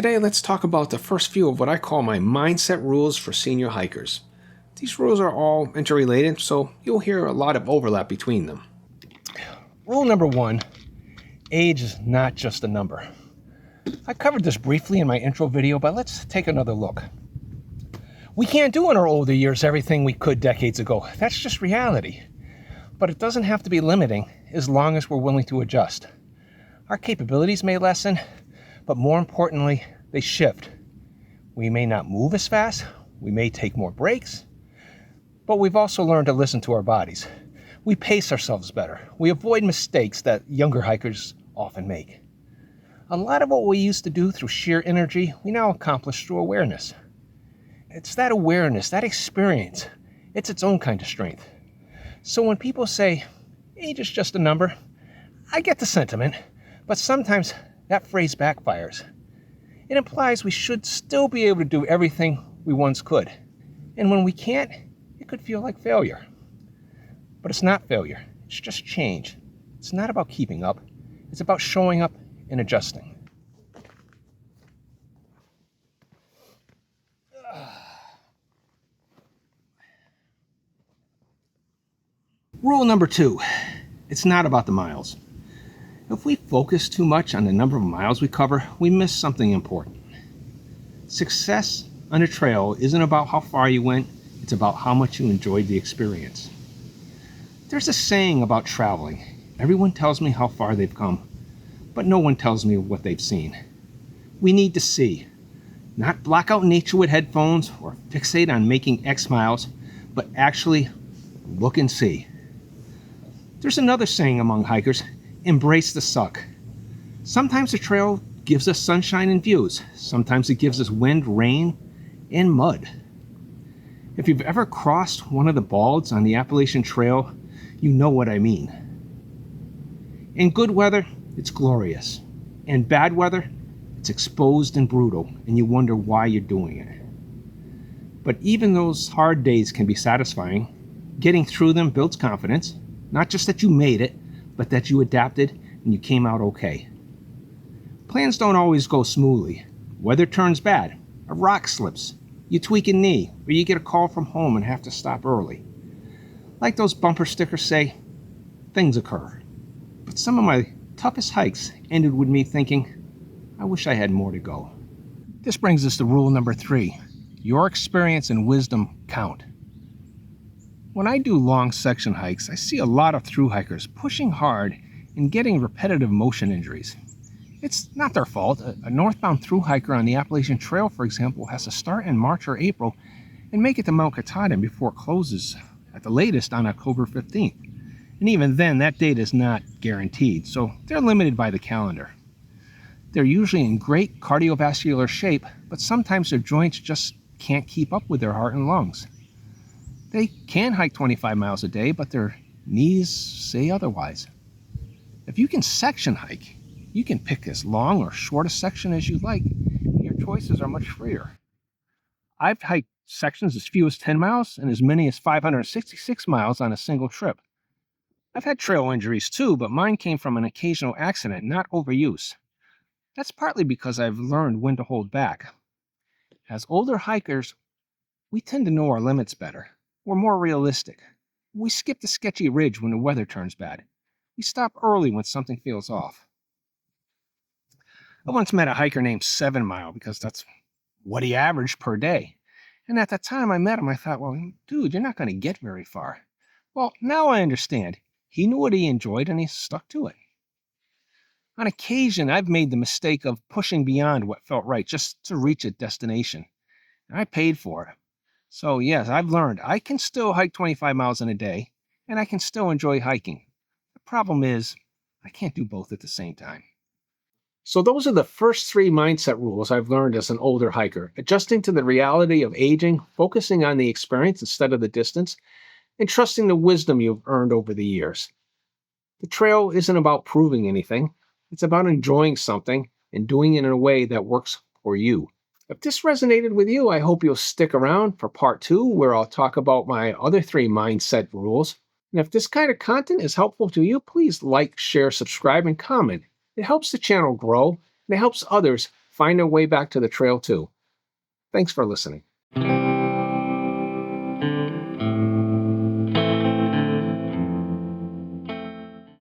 Today, let's talk about the first few of what I call my mindset rules for senior hikers. These rules are all interrelated, so you'll hear a lot of overlap between them. Rule number 1, age is not just a number. I covered this briefly in my intro video, but let's take another look. We can't do in our older years everything we could decades ago. That's just reality. But it doesn't have to be limiting as long as we're willing to adjust. Our capabilities may lessen, but more importantly, they shift. We may not move as fast, we may take more breaks, but we've also learned to listen to our bodies. We pace ourselves better. We avoid mistakes that younger hikers often make. A lot of what we used to do through sheer energy, we now accomplish through awareness. It's that awareness, that experience, it's its own kind of strength. So when people say, age is just a number, I get the sentiment, but sometimes that phrase backfires. It implies we should still be able to do everything we once could. And when we can't, it could feel like failure. But it's not failure, it's just change. It's not about keeping up, it's about showing up and adjusting. Rule number 2, it's not about the miles. If we focus too much on the number of miles we cover, we miss something important. Success on a trail isn't about how far you went, it's about how much you enjoyed the experience. There's a saying about traveling. Everyone tells me how far they've come, but no one tells me what they've seen. We need to see, not block out nature with headphones or fixate on making X miles, but actually look and see. There's another saying among hikers, embrace the suck. Sometimes the trail gives us sunshine and views. Sometimes it gives us wind, rain, and mud. If you've ever crossed one of the balds on the Appalachian Trail, you know what I mean. In good weather, it's glorious. In bad weather, it's exposed and brutal, and you wonder why you're doing it. But even those hard days can be satisfying. Getting through them builds confidence. Not just that you made it, but that you adapted and you came out okay. Plans don't always go smoothly. Weather turns bad, a rock slips, you tweak a knee, or you get a call from home and have to stop early. Like those bumper stickers say, things occur. But some of my toughest hikes ended with me thinking, I wish I had more to go. This brings us to rule number 3. Your experience and wisdom count. When I do long section hikes, I see a lot of thru hikers pushing hard and getting repetitive motion injuries. It's not their fault. A northbound thru hiker on the Appalachian Trail, for example, has to start in March or April and make it to Mount Katahdin before it closes at the latest on October 15th. And even then, that date is not guaranteed, so they're limited by the calendar. They're usually in great cardiovascular shape, but sometimes their joints just can't keep up with their heart and lungs. They can hike 25 miles a day, but their knees say otherwise. If you can section hike, you can pick as long or short a section as you like, and your choices are much freer. I've hiked sections as few as 10 miles and as many as 566 miles on a single trip. I've had trail injuries too, but mine came from an occasional accident, not overuse. That's partly because I've learned when to hold back. As older hikers, we tend to know our limits better. We're more realistic. We skip the sketchy ridge when the weather turns bad. We stop early when something feels off. I once met a hiker named 7 Mile because that's what he averaged per day. And at the time I met him, I thought, well, dude, you're not going to get very far. Well, now I understand. He knew what he enjoyed and he stuck to it. On occasion, I've made the mistake of pushing beyond what felt right just to reach a destination. And I paid for it. So yes, I've learned I can still hike 25 miles in a day, and I can still enjoy hiking. The problem is, I can't do both at the same time. So those are the first 3 mindset rules I've learned as an older hiker. Adjusting to the reality of aging, focusing on the experience instead of the distance, and trusting the wisdom you've earned over the years. The trail isn't about proving anything. It's about enjoying something and doing it in a way that works for you. If this resonated with you, I hope you'll stick around for part 2, where I'll talk about my other 3 mindset rules. And if this kind of content is helpful to you, please like, share, subscribe, and comment. It helps the channel grow, and it helps others find their way back to the trail too. Thanks for listening.